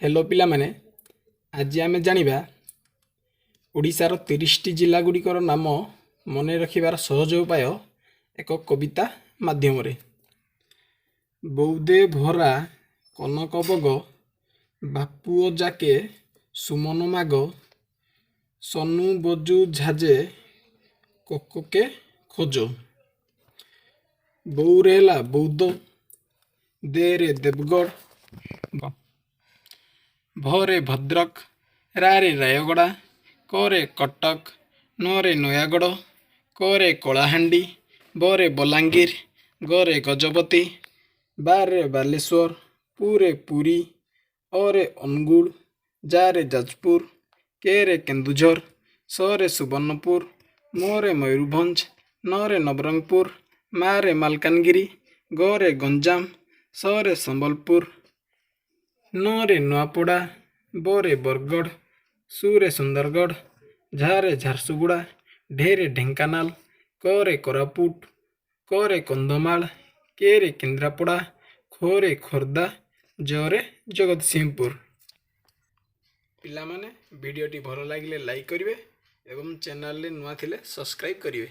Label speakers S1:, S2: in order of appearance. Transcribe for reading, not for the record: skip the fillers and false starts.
S1: Hello पिला माने आज आमे जानिबा ओडिशार 30टी जिला गुड़िकर नाम मन रखिबार सहज उपाय एक कविता माध्यम रे। बौदे भरा कनक बग बापुओ जाके सुमन माग सनु बजू झाजे कोकोके खोजो। बौरेला बौद्ध देरे देवगढ़ भरे भद्रक रारे रायगड़ा करे कटक नरे नयागढ़ करे कलाहांडी बरे बलांगीर गरे गजपति बारे बालेश्वर पूरे पुरी अरे अनुगुल जारे जाजपुर केरे केन्दुझर सरे सुवर्णपुर मोरे मयूरभंज नरे नवरंगपुर मारे मालकानगिरी गरे गंजाम सरे संबलपुर नरे नुआपड़ा बरे बरगढ़ सूरे सुंदरगढ़ झारे झारसुगुड़ा ढेरे ढेंकानाल करे कोरापुट करे कंधमाल केरे केन्द्रापड़ा खोरे खोर्धा जरे जगतसिंहपुर। पिला माने वीडियोटी भल लागिले लाइक करिवे एवं चैनल रे नुआ थिले सब्सक्राइब करिवे।